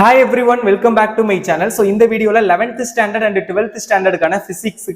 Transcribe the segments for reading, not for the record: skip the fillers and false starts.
Hi everyone, welcome back to my channel. So in the video 11th standard and 12th standard physics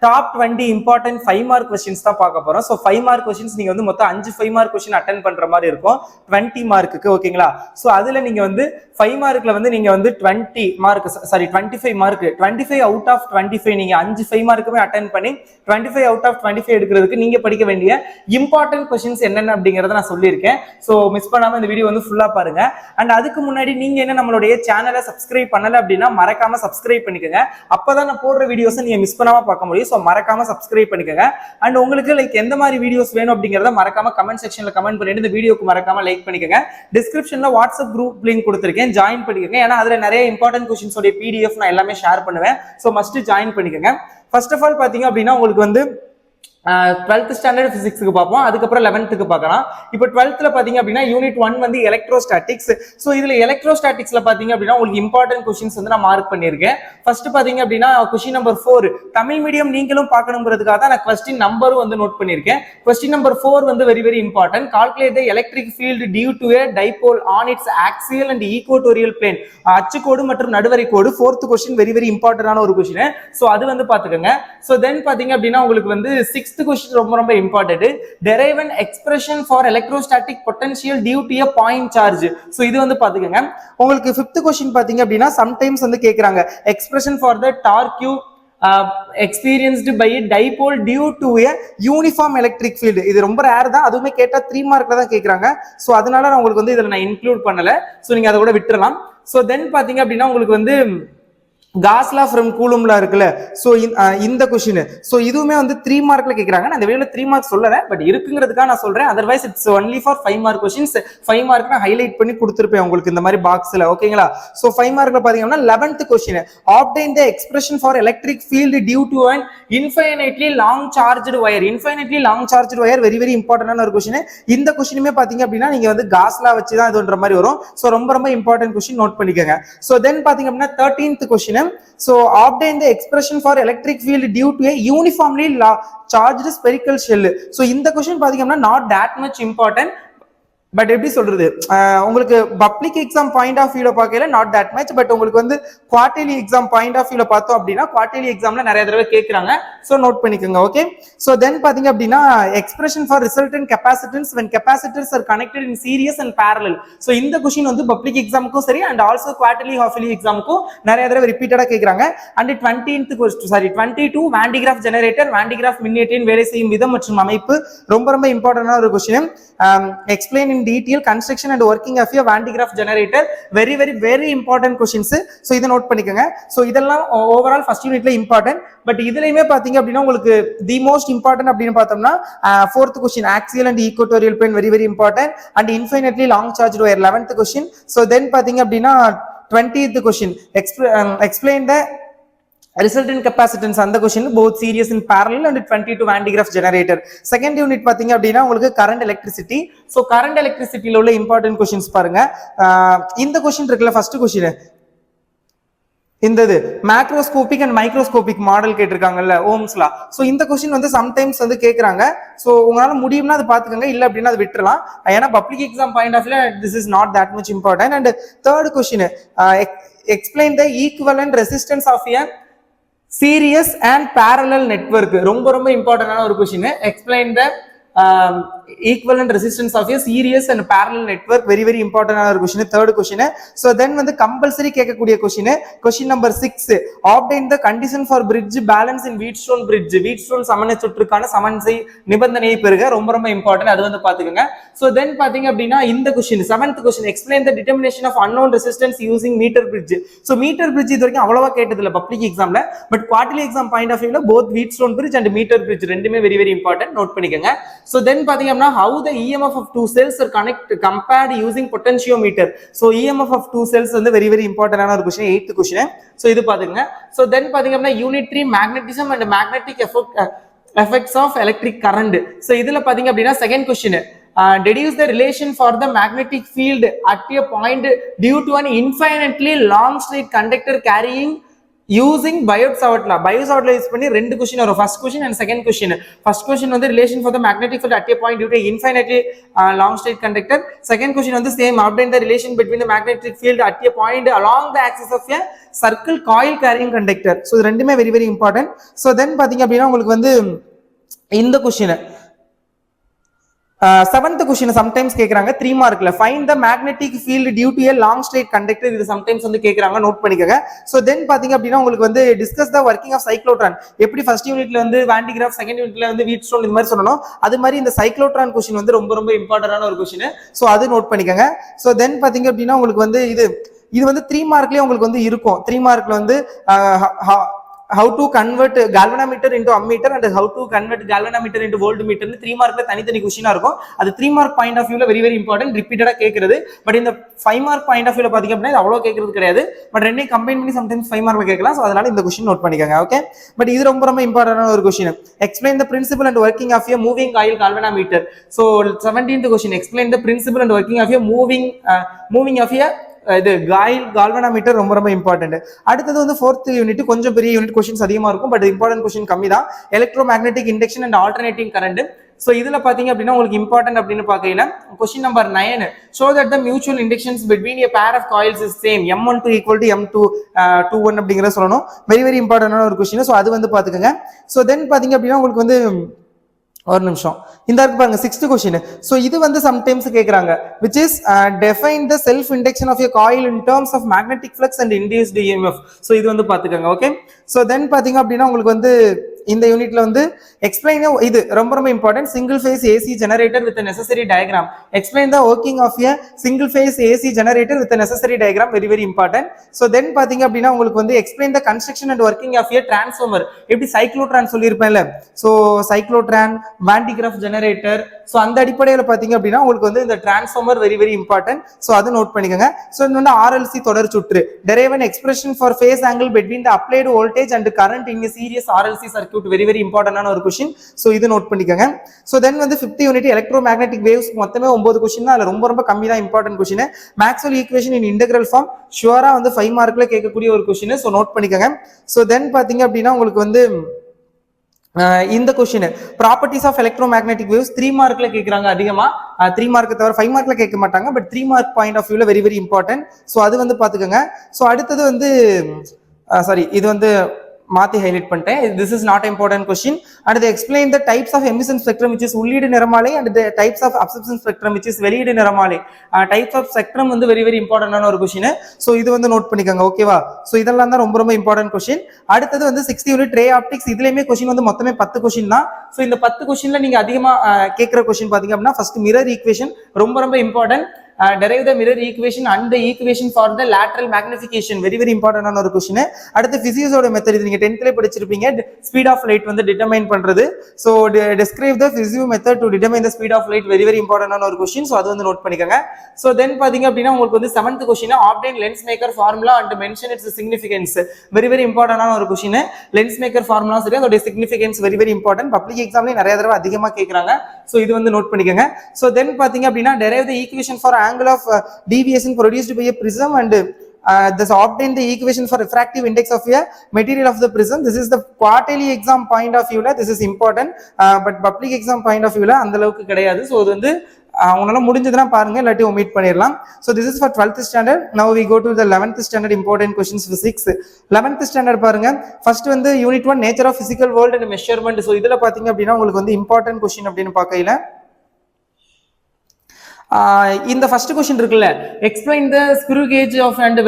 top 20 important 5 mark questions தான் பார்க்க போறோம். So 5 mark questions நீங்க வந்து மொத்தம் 5 5 mark question attend பண்ற மாதிரி இருக்கும் 20 மார்க்குக்கு ஓகேங்களா. சோ அதுல நீங்க வந்து 5 மார்க்ல வந்து நீங்க வந்து 20 mark sorry 25 mark 25 out of 25 நீங்க 5 5 மார்க்குமே அட்டெண்ட் பண்ணி 25 அவுட் ஆஃப் 25 எடுக்கிறதுக்கு நீங்க படிக்க வேண்டிய இம்பார்ட்டன்ட் क्वेश्चंस என்னென்ன அப்படிங்கறத நான் சொல்லியிருக்கேன். சோ மிஸ் பண்ணாம இந்த வீடியோ வந்து ஃபுல்லா பாருங்க. அண்ட் அதுக்கு முன்னாடி நீங்க என்ன நம்மளுடைய சேனலை சப்ஸ்கிரைப் பண்ணல அப்படின்னா மறக்காம சப்ஸ்கிரைப் பண்ணிக்கோங்க. அப்பதான் நான் போடுற வீடியோஸ் நீங்க மிஸ் பண்ணாம பார்க்க முடியும். சோ மறக்காம சப்ஸ்கிரைப் பண்ணிக்கோங்க. அண்ட் உங்களுக்கு லைக் எந்த மாதிரி வீடியோஸ் வேணும் அப்படிங்கறத மறக்காம கமெண்ட் செக்ஷன்ல கமெண்ட் பண்ணிட்டு இந்த வீடியோக்கு மறக்காம லைக் பண்ணிக்கோங்க. டிஸ்கிரிப்ஷன்ல வாட்ஸ்அப் குரூப் லிங்க் கொடுத்திருக்கேன், ஜாயின் பண்ணிக்கோங்க. ஏன்னா அதுல நிறைய இம்பார்ட்டன்ட் क्वेश्चंस உடைய PDF நான் எல்லாமே ஷேர் பண்ணுவேன். சோ மஸ்ட் ஜாயின் பண்ணிக்கோங்க. ஃபர்ஸ்ட் ஆஃப் ஆல் பாத்தீங்க அப்படின்னா உங்களுக்கு வந்து 12th ஸ்டாண்டர்ட் பிசிக்ஸ்க்கு பார்ப்போம், அதுக்கப்புறம் 11th பார்க்கலாம். இப்போ 12th பாத்தீங்க அப்படின்னா யூனிட் 1 வந்து எலக்ட்ரோஸ்டாட்டிக்ஸ். சோ இதுல எலக்ட்ரோஸ்டாட்டிக்ஸ்ல பாத்தீங்க அப்படின்னா உங்களுக்கு இம்பார்ட்டன்ட் क्वेश्चंस வந்து நான் மார்க் பண்ணிருக்கேன். ஃபர்ஸ்ட் பாத்தீங்க அப்படின்னா क्वेश्चन நம்பர் 4 தமிழ் மீடியம் நீங்களும் பார்க்கணும்ங்கிறதுக்காக தான் நான் क्वेश्चन நம்பரும் வந்து நோட் பண்ணிருக்கேன். क्वेश्चन நம்பர் 4 வந்து very very important. Calculate the electric field due to a dipole on its axial and equatorial plane. அச்சுக்கோடு மற்றும் நடுவரை கோடு 4th क्वेश्चन வெரி வெரி இம்பார்ட்டன்டான ஒரு क्वेश्चन. சோ அது வந்து பாத்துக்கங்க. சோ தென் பாத்தீங்க அப்படின்னா உங்களுக்கு வந்து 6th question ரொம்ப ரொம்ப important. derive an expression for electrostatic potential due to a point charge. So இது வந்து பாத்துக்கங்க. உங்களுக்கு 5th question பாத்தீங்க அப்படின்னா sometimes வந்து கேக்குறாங்க expression for the torque experienced by a dipole due to a uniform electric field. இது ரொம்ப ரேர் தான், அதுவுமே கேட்டா 3 மார்க்ல தான் கேக்குறாங்க. சோ அதனால நான் உங்களுக்கு வந்து இதல நான் இன்க்ளூட் பண்ணல. சோ நீங்க அத கூட விட்டுறலாம். சோ தென் பாத்தீங்க அப்படின்னா உங்களுக்கு வந்து காஸ் லா ஃப்ரம் கூலும்ல இருக்குல்ல, சோ இந்த क्वेश्चन சோ இதுவுமே வந்து 3 மார்க்ல கேக்குறாங்க. நான் இந்த வீடியோல 3 மார்க் சொல்லல, பட் இருக்குங்கிறதுக்காக நான் சொல்றேன். Otherwise it's only for 5 mark questions. 5 mark நான் ஹைலைட் பண்ணி கொடுத்திருப்பேன் உங்களுக்கு இந்த மாதிரி பாக்ஸ்ல, ஓகேங்களா. சோ 5 மார்க்ல பாத்தீங்கன்னா 11th question obtain the expression for electric field due to an infinitely long charged wire. infinitely long charged wire very very இம்பார்ட்டன்டான ஒரு क्वेश्चन. இந்த क्वेश्चनமே பாத்தீங்க அப்படின்னா நீங்க வந்து காஸ் லா வச்சு தான் இதுன்ற மாதிரி வரும். சோ ரொம்ப ரொம்ப இம்பார்ட்டன்ட் क्वेश्चन, நோட் பண்ணிக்கங்க. சோ தென் பாத்தீங்க அப்படின்னா 13th question so obtain the expression for electric field due to a uniformly charged spherical shell. so இந்த क्वेश्चन பாத்தீங்கன்னா not that much important, but எப்படி சொல்றது, உங்களுக்கு பப்ளிக் எக்ஸாம் பாயிண்ட் ஆஃப் வியூல பார்க்கல நாட் தட் மச், பட் உங்களுக்கு வந்து quarterly exam point of வியூல பார்த்தோம் அப்படின்னா குவார்டர்லி எக்ஸாம்ல நிறைய தடவை கேக்குறாங்க. சோ நோட் பண்ணிக்கோங்க, ஓகே. சோ தென் பாத்தீங்க அப்படின்னா expression for resultant capacitance when capacitors are connected in series and parallel. So இந்த क्वेश्चन வந்து பப்ளிக் எக்ஸாமுக்கும் சரி அண்ட் ஆல்சோ குவார்டர்லி ஹாஃப்லி எக்ஸாமுக்கும் நிறைய தடவை ரிப்பீட்டடா கேக்குறாங்க. அண்ட் 22 வாண்டிகிராஃப் ஜெனரேட்டர் வாண்டிகிராஃப் மின்னியற்றியின் வேலை செய்யும் விதம் மற்றும் அமைப்பு ரொம்ப ரொம்ப இம்பார்ட்டன்டான ஒரு question. explain in detail construction and working of a Van de Graaff generator. very very very important questions. so இத நோட் பண்ணிக்கங்க. so இதெல்லாம் ஓவரால் ஃபர்ஸ்ட் யூனிட்ல இம்பார்ட்டன்ட். பட் இதுலயுமே பாத்தீங்க அப்படின்னா உங்களுக்கு தி மோஸ்ட் இம்பார்ட்டன்ட் அப்படின்னு பார்த்தோம்னா 4th question axial and equatorial plane very very important and infinitely long charged wire 11th question. so then பாத்தீங்க அப்படின்னா 20th question explain the resultant capacitance. அந்த question both series in parallel and 22 Van de Graaff generator. second unit பாத்தீங்க அப்படின்னா உங்களுக்கு current electricity. so current electricity ல உள்ள important questions பாருங்க. இந்த क्वेश्चन இருக்குல first question இந்தது மேக்ரோஸ்கோபிக் அண்ட் மைக்ரோஸ்கோபிக் மாடல் கேட்டிருக்காங்கல்ல ஓம்ஸ் லா. சோ இந்த क्वेश्चन வந்து சம்டைம்ஸ் வந்து கேக்குறாங்க. சோ உங்களால முடியும்னா அது பாத்துக்கங்க, இல்ல அப்படின்னா அது விட்டுறலாம். ஏன்னா பப்ளிக் எக்ஸாம் பாயிண்ட் ஆஃப் வியூல this is not that much important. and third question explain the equivalent resistance of a series and parallel network. ரொம்ப ரொம்ப இம்பார்ட்டன்டான ஒரு question. explain the equivalent resistance of a series and parallel network very very important ஆன ஒரு question. third question. so then வந்து compulsory கேட்கக்கூடிய question number 6 obtain the condition for bridge balance in Wheatstone bridge. Wheatstone சமநிலை சுற்றுக்கான சமன்சை நிபந்தனையை பெறுக ரொம்ப ரொம்ப important, அது வந்து பாத்துக்கங்க. so then பாத்தீங்க அப்படின்னா இந்த question 7th question explain the determination of unknown resistance using meter bridge. so meter bridge இது வரைக்கும் அவ்வளவா கேட்டது இல்ல பப்ளிக் எக்ஸாம்ல, but quarterly exam point of வியூல both Wheatstone bridge and meter bridge ரெண்டுமே very very important, நோட் பண்ணிக்கங்க. so then பாத்தீங்கன்னா how the EMF of two cells are compared using potentiometer. so EMF of two cells வந்து very very important ஆன ஒரு question, 8th question. so இது பாத்துங்க. so then பாத்தீங்கன்னா unit 3 magnetism and magnetic effects of electric current. so இதுல பாத்தீங்க அப்படின்னா second question deduce the relation for the magnetic field at a point due to an infinitely long straight conductor carrying using பயோசாவர்ட்ல use பண்ணி ரெண்டு question வரும், first question and second question. First question வந்து relation for the magnetic field at a point due to infinitely long straight conductor. Second question வந்து same, update the relation between the magnetic field at a point along the axis of a circle coil carrying conductor. So இது ரெண்டுமே very very important. So then பாத்தீங்க அப்படின்னா உங்களுக்கு வந்து இந்த question seventh question sometimes கேக்குறாங்க 3 மார்க்ல, find the magnetic field due to a long straight conductor. இது சம்டைம்ஸ் வந்து கேக்குறாங்க, நோட் பண்ணிக்கோங்க. சோ தென் பாத்தீங்க அப்படின்னா உங்களுக்கு வந்து discuss the working of cyclotron. எப்படி ஃபர்ஸ்ட் யூனிட்ல வந்து வான் டி கிராஃப், செகண்ட் யூனிட்ல வந்து வீட் ஸ்டோன், இது மாதிரி சொல்லணும். அது மாதிரி இந்த சைக்ளோட்ரான் கொஸ்டின் வந்து ரொம்ப ரொம்ப இம்பார்ட்டன்டான ஒரு கொஸ்டின். சோ அது நோட் பண்ணிக்கோங்க. சோ தென் பாத்தீங்க அப்படின்னா உங்களுக்கு வந்து இது வந்து 3 மார்க்லயே உங்களுக்கு வந்து இருக்கும். 3 மார்க்ல வந்து how to convert galvanometer into ammeter and how to convert galvanometer into voltmeter னு 3 மார்க்ல தனித்தனி क्वेश्चनா இருக்கும். அது 3 மார்க் பாயிண்ட் ஆஃப் வியூல வெரி வெரி இம்பார்ட்டன்ட், ரிப்பீட்டடா கேக்குறது. பட் இந்த 5 மார்க் பாயிண்ட் ஆஃப் வியூல பாத்தீங்க அப்படின்னா இது அவ்வளவு கேக்குறது கிடையாது. பட் ரெண்டையும் கம்பைன் பண்ணி சம்டைம்ஸ் 5 மார்க்ல கேட்கலாம். சோ அதனால இந்த क्वेश्चन நோட் பண்ணிக்கோங்க. ஓகே, பட் இது ரொம்ப ரொம்ப இம்பார்ட்டன்டான ஒரு question. Explain the principle and working of a moving coil galvanometer. So 17th question, explain the principle and working of a moving of a இது galvanometer ரொம்ப ரொம்ப இம்பார்ட்டன்ட். அடுத்தது வந்து 4th யூனிட், கொஞ்சம் பெரிய யூனிட், क्वेश्चंस அதிகமா இருக்கும். பட் இம்பார்ட்டன்ட் क्वेश्चन கம்மி தான். Electro magnetic induction and alternating current. So இதுல பாத்தீங்க அப்படின்னா உங்களுக்கு இம்பார்ட்டன்ட் அப்படின்னு பாக்கையில question number 9, show that the mutual inductions between a pair of coils is same, M12 equal to M21 அப்படிங்கறத சொல்லணும். வெரி வெரி இம்பார்ட்டன்டான ஒரு क्वेश्चन. சோ அது வந்து பாத்துக்கங்க. சோ தென் பாத்தீங்க அப்படின்னா உங்களுக்கு வந்து ஒரு நிமிஷம் இந்த இருக்கு பாருங்க 6th क्वेश्चन. சோ இது வந்து சம்டைம்ஸ் கேக்குறாங்க, which is define the self induction of a coil in terms of magnetic flux and induced EMF. So இது வந்து பாத்துக்கங்க. ஓகே, சோ தென் பாத்தீங்க அப்படின்னா உங்களுக்கு வந்து இந்த யூனிட்ல வந்து எக்ஸ்பிளைன், இது ரொம்ப ரொம்ப important, single phase AC generator with necessary diagram. Explain the working of a single phase AC generator with necessary diagram, very very important. So then பாத்தீங்க அப்படின்னா உங்களுக்கு வந்து explain the construction and working of a transformer. எப்படி cyclotron சொல்லியிருப்பேன்ல, so cyclotron, Van de Graaff generator. So அந்த அடிப்படையில் பாத்தீங்க அப்படின்னா உங்களுக்கு வந்து இந்த transformer very very important. So அது நோட் பண்ணிக்கோங்க. சோ இன்னொன்று RLC தொடர் சுற்று, derive an expression for phase angle between the applied voltage and current in a series RLC circuit, very very இம்பார்ட்டன்டான ஒரு क्वेश्चन. சோ இது நோட் பண்ணிக்கோங்க. சோ தென் வந்து 5th unit electro magnetic waves, மொத்தமே 9 question தான். அதுல ரொம்ப ரொம்ப கம்மி தான் important question. Maxwell equation in integral form, ஷூரா வந்து 5 மார்க்ல கேட்கக்கூடிய ஒரு क्वेश्चन. சோ நோட் பண்ணிக்கோங்க. சோ தென் பாத்தீங்க அப்படின்னா உங்களுக்கு வந்து இந்த question, properties of electromagnetic waves 3 மார்க்ல கேக்குறாங்க அதிகமா. 3 மார்க் தவிர 5 மார்க்ல கேட்க மாட்டாங்க. பட் 3 மார்க் பாயிண்ட் ஆஃப் வியூல வெரி வெரி இம்பார்ட்டன்ட். சோ அது வந்து பாத்துக்கோங்க. சோ அடுத்தது வந்து சாரி, இது வந்து மாத்தி ஹைலைட் பண்ணிட்டேன். this is not important question. and they explain the types of emission spectrum which is உள்ளீடு நிறமாலை and the types of absorption spectrum which is வெளியீடு நிறமாலை. types of spectrum வந்து வெரி வெரி இம்பார்ட்டன்டான ஒரு क्वेश्चन. சோ இது வந்து நோட் பண்ணிக்கோங்க. ஓகேவா? சோ இதெல்லாம் தான் ரொம்ப ரொம்ப இம்பார்ட்டன்ட் क्वेश्चन. அடுத்தது வந்து 6th யூனிட் ரே ஆப்டிக்ஸ். இதுலயுமே क्वेश्चन வந்து மொத்தமே 10 क्वेश्चन தான். சோ இந்த 10 क्वेश्चनல நீங்க அதிகமா கேக்குற क्वेश्चन பாத்தீங்க அப்படின்னா ஃபர்ஸ்ட் மிரர் ஈக்குவேஷன் ரொம்ப ரொம்ப important. derive the mirror equation and the equation for the lateral magnification, very very important ஆன ஒரு क्वेश्चन. அடுத்து physics ஓட மெத்தட், இது நீங்க 10th ல படிச்சிருப்பீங்க, speed of light வந்து டிட்டர்மைன் பண்றது. so describe the physics method to determine the speed of light, very very important ஆன ஒரு क्वेश्चन. so அது வந்து நோட் பண்ணிக்கங்க. so then பாத்தீங்க அப்படின்னா உங்களுக்கு வந்து 7th question, obtain lens maker formula and mention its significance, very very important ஆன ஒரு क्वेश्चन. lens maker formula சரி, அதோட significance very very important. Public எக்ஸாம்ல நிறைய தடவை அதிகமா கேக்குறாங்க. so இது வந்து நோட் பண்ணிக்கங்க. so then பாத்தீங்க அப்படின்னா derive the equation for angle of deviation produced by a prism and thus obtain the equation for refractive index of a material of the prism. this is the quarterly exam point of view la, this is important, but public exam point of view la அந்த அளவுக்கு கிடையாது. So இது வந்து அவங்களால முடிஞ்சதுன்னா பாருங்க, இல்லாட்டி omit பண்ணிரலாம். so this is for 12th standard. now we go to the 11th standard important questions physics. 11th standard பாருங்க, ஃபர்ஸ்ட் வந்து unit 1 nature of physical world and measurement. so இதுல பாத்தீங்க அப்படின்னா உங்களுக்கு வந்து இம்பார்ட்டன்ட் क्वेश्चन அப்படின்னு பார்க்கையில இந்த ஃபர்ஸ்ட் क्वेश्चन இருக்குல்ல, explain the screw gauge of and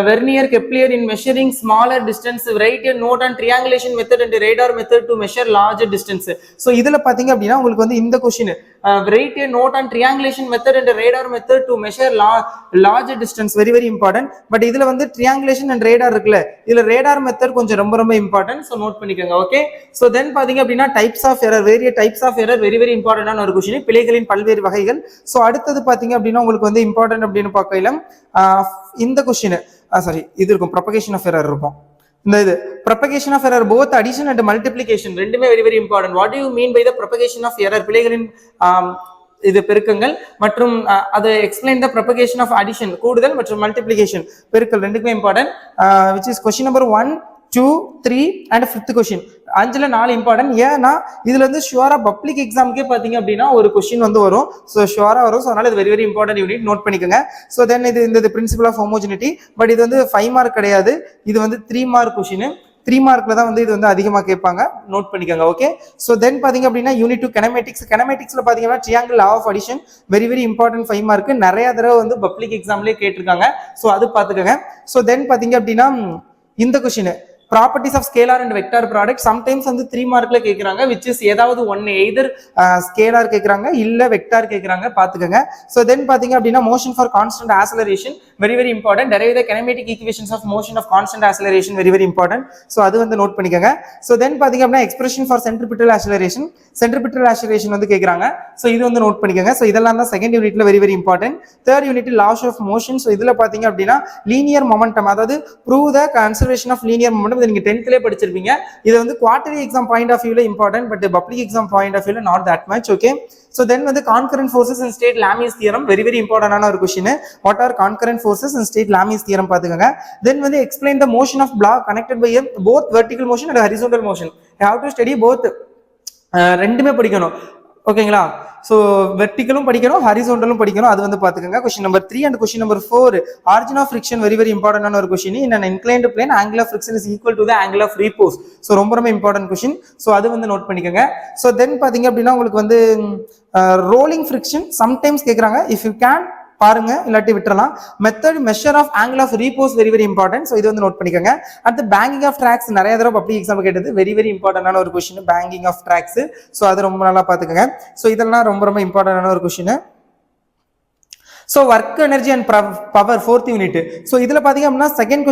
vernier Kepler in measuring smaller distance, write a note on triangulation method and radar method to measure larger distance. so இதுல பாத்தீங்க அப்படின்னா உங்களுக்கு வந்து இந்த question, write a note on triangulation method and radar method to measure larger distance, very very important. But இதுல வந்து triangulation and radar இருக்குல்ல, இதுல radar method கொஞ்சம் ரொம்ப ரொம்ப important. so நோட் பண்ணிக்கோங்க. ஓகே, so then பாத்தீங்க அப்படின்னா types of error, various types of error, very very important ஆன ஒரு क्वेश्चन, பிழைகளின் பல்வேறு வகைகள். so அடுத்தது பாத்தீங்க அப்படின்னா உங்களுக்கு வந்து இம்பார்ட்டன்ட் அப்படின்னு பார்க்கையில இந்த क्वेश्चन, சாரி இது இருக்கும், propagation of error இருக்கும். இந்த இது propagation of error, both addition and multiplication ரெண்டுமே very very important. what do you mean by the propagation of error? பிழைகளின் இது பெருக்கங்கள் மற்றும் அது explain the propagation of addition, கூடுதல் மற்றும் multiplication பெருக்கல் ரெண்டுமே important. which is question number 1 2, 3 and 5th question. 5ல 4 இம்பார்ட்டன்ட். ஏன்னா இதுல வந்து ஷுவரா பப்ளிக் எக்ஸாமுக்கே பாத்தீங்க அப்படின்னா ஒரு கொஸ்டின் வந்து வரும். ஸோ ஷுவரா வரும். ஸோ அதனால இது very very important unit, note பண்ணிக்கோங்க. ஸோ தென் இது இந்த பிரின்சிபல் ஆஃப் ஹோமோஜெனிட்டி, பட் இது வந்து 5 மார்க் கிடையாது, இது வந்து 3 மார்க் கொஸ்டின். 3 மார்க்ல தான் வந்து இது வந்து அதிகமா கேட்பாங்க, நோட் பண்ணிக்கோங்க. ஓகே, ஸோ தென் பாத்தீங்க அப்படின்னா யூனிட் 2 கெனமேட்டிக்ஸ். கெனமேட்டிக்ஸ்ல பாத்தீங்கன்னா triangle law of addition very very important 5 mark, நிறைய தடவை வந்து பப்ளிக் எக்ஸாம்லயே கேட்டிருக்காங்க. ஸோ அது பாத்துக்கோங்க. ஸோ தென் பாத்தீங்க அப்படின்னா இந்த question properties of scalar and vector product sometimes வந்து 3 மார்க்ல கேட்கறாங்க, விச் இஸ் ஏதாவது ஒன்னு எய்தர் ஸ்கேலார் கேட்கறாங்க இல்ல வெக்டார் கேட்கறாங்க, பாத்துக்கோங்க. ஸோ தென் பாத்தீங்க அப்படின்னா motion for constant acceleration very very important. Derive the kinematic equations of motion of constant acceleration very very important. So அது வந்து நோட் பண்ணிக்கோங்க. ஸோ தென் பாத்தீங்க அப்படின்னா expression for centripetal acceleration, centripetal acceleration வந்து கேட்கறாங்க. So இது வந்து நோட் பண்ணிக்கோங்க. ஸோ இதெல்லாம் தான் செகண்ட் யூனிட்ல very very important. Third unit laws of motion. So இதுல பாத்தீங்க அப்படின்னா லீனியர் மொமெண்டம், அதாவது prove the conservation of linear momentum. நீங்க 10th படிச்சிருப்பீங்க. இது வந்து குவார்டர்லி எக்ஸாம் பாயிண்ட் ஆஃப் வியூல important, but public exam point of வியூல not that much. Okay, so then வந்து concurrent forces and state Lami's theorem very very important ஆன ஒரு question. what are concurrent forces and state Lami's theorem பாத்துக்கங்க. then வந்து explain the motion of block connected by both vertical motion and horizontal motion. you have to study both, ரெண்டுமே படிக்கணும். ஓகேங்களா? So வெர்டிகலும் படிக்கணும், ஹரிசோண்டலும் படிக்கணும், அது வந்து பாத்துக்கோங்க. Question number 3 and question number 4 origin of friction very very இம்பார்ட்டன்டான ஒரு question. In an inclined plane angle of friction is equal to the angle of repose. So ரொம்ப ரொம்ப இம்பார்ட்டன்ட் கொஸ்டின். ஸோ அது வந்து நோட் பண்ணிக்கோங்க. ஸோ தென் பாத்தீங்க அப்படின்னா உங்களுக்கு வந்து ரோலிங் ஃபிரிக்ஷன் சம்டைம்ஸ் கேட்கறாங்க, இஃப் யூ கேன் பாருங்க, இல்லாட்டி விட்டுறலாம். Method measure of angle of repose very very important. So இது வந்து நோட் பண்ணிக்கோங்க. அடுத்து பேங்கிங் ஆஃப் ட்ராக்ஸ் நிறைய தடவை பப்ளிக் எக்ஸாம் கேட்டது, வெரி வெரி இம்பார்ட்டன்டான ஒரு question banking of tracks. So அது ரொம்ப நல்லா பாத்துக்கோங்க. ஸோ இதெல்லாம் ரொம்ப ரொம்ப இம்பார்ட்டன்டான ஒரு question. So work energy and power 4th unit. So இதுல பாத்தீங்க அப்படின்னா second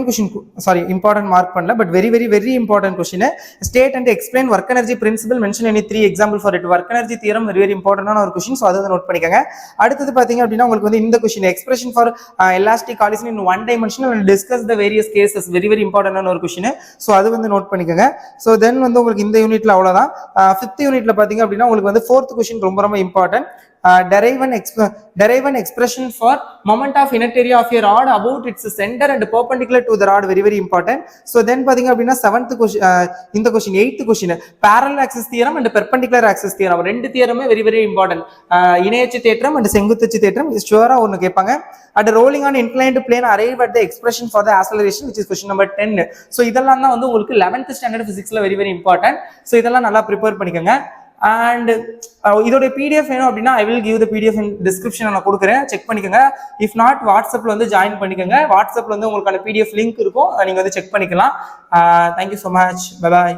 question sorry important mark பண்ணல, but very very very important question. State and explain work energy principle, mention any 3 example for it. Work energy theorem very very இம்பார்ட்டன்டான ஒரு question. So அதை note பண்ணிக்கோங்க. அடுத்தது பாத்தீங்க அப்படின்னா உங்களுக்கு வந்து இந்த question expression for elastic collision in 1 dimension and discuss the various cases very very இம்பார்ட்டன்டான ஒரு கொஸ்டின். ஸோ அது வந்து நோட் பண்ணிக்கோங்க. ஸோ தென் வந்து உங்களுக்கு இந்த யூனிட்ல அவ்வளவுதான். 5th யூனிட்ல பாத்தீங்க அப்படின்னா உங்களுக்கு வந்து 4th கொஸ்டின் ரொம்ப ரொம்ப important. derive an expression for moment of inert area of a rod about its center and perpendicular to the rod very very important. So then பாத்தீங்க அப்படின்னா 7th question இந்த question 8th question parallel axis theorem and perpendicular axis theorem ரெண்டு தியரமே very very important. இணையச்சு தேற்றம் and செங்குத்தச்சு தேற்றம் ஷூரா ஒன்னு கேட்பாங்க. at rolling on inclined plane arrive at the expression for the acceleration which is question number 10. so இதெல்லாம் தான் வந்து உங்களுக்கு 11th standard physicsல very very important. so இதெல்லாம் நல்லா ப்ரிப்பேர் பண்ணிக்கங்க. அண்ட் இதோட பிடிஎஃப் வேணும் அப்படின்னா I will give the PDF in description நான் கொடுக்குறேன், செக் பண்ணிக்கோங்க. இஃப் நாட் வாட்ஸ்அப்ல வந்து ஜாயின் பண்ணிக்கோங்க. வாட்ஸ்அப்ல வந்து உங்களுக்கான பிடிஎஃப் லிங்க் இருக்கும், நீங்க வந்து செக் பண்ணிக்கலாம். Thank you so much, bye bye.